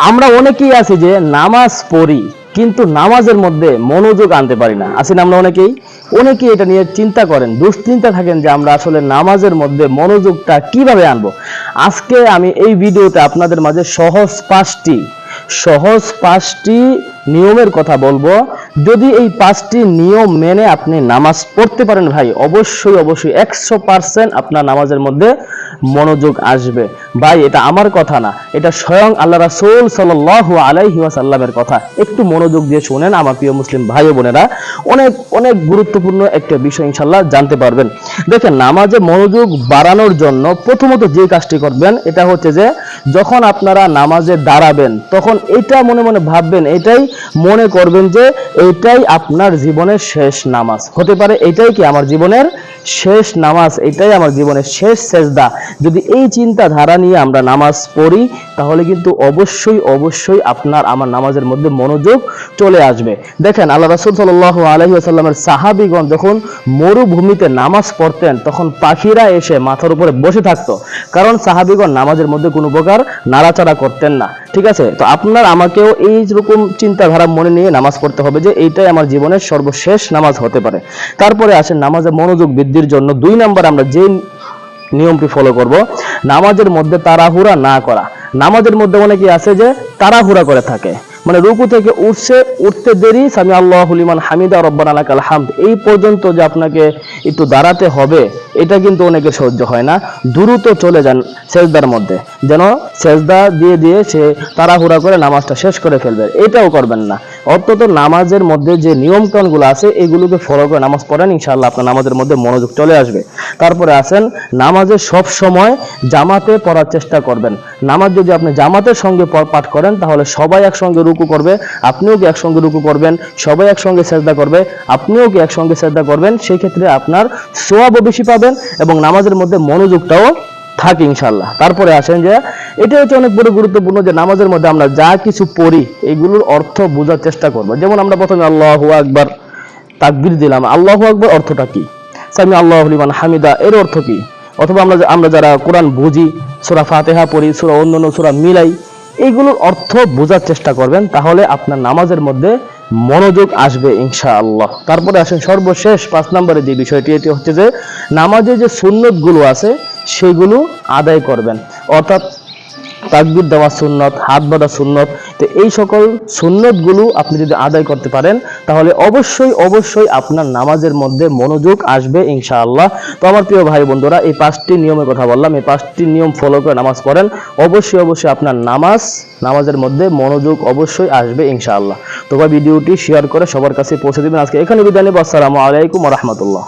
আমরা অনেকেই আছি যে নামাজ পড়ি কিন্তু নামাজের মধ্যে মনোযোগ আনতে পারি না, আছি না আমরা অনেকেই এটা নিয়ে চিন্তা করেন, দুশ্চিন্তা থাকেন যে আমরা আসলে নামাজের মধ্যে মনোযোগটা কিভাবে আনবো। আজকে আমি এই ভিডিওতে আপনাদের মাঝে সহজ পাঁচটি নিয়মের কথা বলবো। যদি এই 5টি নিয়ম মেনে আপনি নামাজ পড়তে পারেন ভাই, অবশ্যই 100% আপনার নামাজের মধ্যে মনোযোগ আসবে। ভাই এটা আমার কথা না, এটা স্বয়ং আল্লাহ রাসূল সাল্লাল্লাহু আলাইহি ওয়াসাল্লামের কথা। একটু মনোযোগ দিয়ে শুনেন আমার প্রিয় মুসলিম ভাই ও বোনেরা, অনেক অনেক গুরুত্বপূর্ণ একটা বিষয় ইনশাআল্লাহ জানতে পারবেন। দেখেন, নামাজে মনোযোগ বাড়ানোর জন্য প্রথমত যে কাজটি করবেন এটা হচ্ছে যে যখন আপনারা নামাজে দাঁড়াবেন তখন এটা মনে মনে ভাববেন, এটাই মনে করবেন যে এটাই আপনার জীবনের শেষ নামাজ হতে পারে, এটাই কি আমার জীবনের শেষ নামাজ, এটাই আমার জীবনের শেষ সেজদা। যদি এই চিন্তাধারা নিয়ে আমরা নামাজ পড়ি তাহলে কিন্তু অবশ্যই আপনার আমার নামাজের মধ্যে মনোযোগ চলে আসবে। দেখেন, আল্লাহ রাসূল সাল্লাল্লাহু আলাইহি ওয়াসাল্লামের সাহাবীগণ যখন মরুভূমিতে নামাজ পড়তেন তখন পাখিরা এসে মাথার উপরে বসে থাকতো, কারণ সাহাবীগণ নামাজের মধ্যে কোনো প্রকার নাড়াচাড়া করতেন না। ঠিক আছে, তো আপনার আমাকেও এইরকম চিন্তাধারা মনে নিয়ে নামাজ পড়তে হবে যে এইটাই আমার জীবনের সর্বশেষ নামাজ হতে পারে। তারপরে আসেন নামাজে মনোযোগ বৃদ্ধির জন্য 2 নম্বর আমরা যে নিয়মটি ফলো করব, নামাজের মধ্যে তাড়াহুড়া না করা। নামাজের মধ্যে অনেকে আছে যে তাড়াহুড়া করে থাকে, মানে রুকু থেকে উঠতে দেরি সামি আল্লাহু লিমান হামিদা রব্বানা লাকাল হামদ এই পর্যন্ত যে আপনাকে একটু দাঁড়াতে হবে, এটা কিন্তু অনেকে সহ্য হয় না। দ্রুত চলে যান সেজদার মধ্যে, যেন সেজদা দিয়ে সে তাড়াহুড়া করে নামাজটা শেষ করে ফেলবে, এটাও করবেন না। অন্তত নামাজের মধ্যে যে নিয়মকানুনগুলো আছে এগুলোকে ফলো করে নামাজ পড়েন, ইনশাআল্লাহ আপনার নামাজের মধ্যে মনোযোগ চলে আসবে। তারপরে আসেন, নামাজে সব সময় জামাতে পড়ার চেষ্টা করবেন। নামাজ যদি আপনি জামাতের সঙ্গে পাঠ করেন তাহলে সবাই একসঙ্গে রুকু করবে, আপনিও কি একসঙ্গে রুকু করবেন, সবাই একসঙ্গে সেজদা করবে, আপনিও কি একসঙ্গে সেজদা করবেন, সেই ক্ষেত্রে আপনার সওয়াবও বেশি পাবেন এবং নামাজের মধ্যে মনোযোগটাও থাকে ইনশাআল্লাহ। তারপরে আসেন যে এটা হচ্ছে অনেক বড় গুরুত্বপূর্ণ যে নামাজের মধ্যে আমরা যা কিছু পড়ি এগুলোর অর্থ বোঝার চেষ্টা করব। যেমন আমরা প্রথমে আল্লাহু আকবার তাকবীর দিলাম, আল্লাহু আকবার অর্থটা কি, সামি আল্লাহু লিমান হামিদা এর অর্থ কি, অথবা আমরা যারা কোরআন বুঝি, সূরা ফাতিহা পড়ি, সূরা অন্যান্য সূরা মিলাই, এইগুলোর অর্থ বোঝার চেষ্টা করবেন, তাহলে আপনার নামাজের মধ্যে মনোযোগ আসবে ইনশাআল্লাহ। তারপরে আসেন সর্বশেষ 5 নম্বরে যে বিষয়টি, এটি হচ্ছে যে নামাজে যে সুন্নতগুলো আছে সেগুলো আদায় করবেন, অর্থাৎ তাকবীর দেওয়া সুন্নত, হাত বাঁধা সুন্নত। তো এই সকল সুন্নতগুলো আপনি যদি আদায় করতে পারেন তাহলে অবশ্যই আপনার নামাজের মধ্যে মনোযোগ আসবে ইনশাআল্লাহ। তো আমার প্রিয় ভাই বন্ধুরা, এই 5টি নিয়মের কথা বললাম, এই 5টি নিয়ম ফলো করে নামাজ পড়েন, অবশ্যই আপনার নামাজের মধ্যে মনোযোগ অবশ্যই আসবে ইনশাআল্লাহ। তো ভিডিওটি শেয়ার করে সবার কাছে পৌঁছে দিবেন। আজকে এখানে বিদায় নেব। আসসালামু আলাইকুম ওয়া রাহমাতুল্লাহ।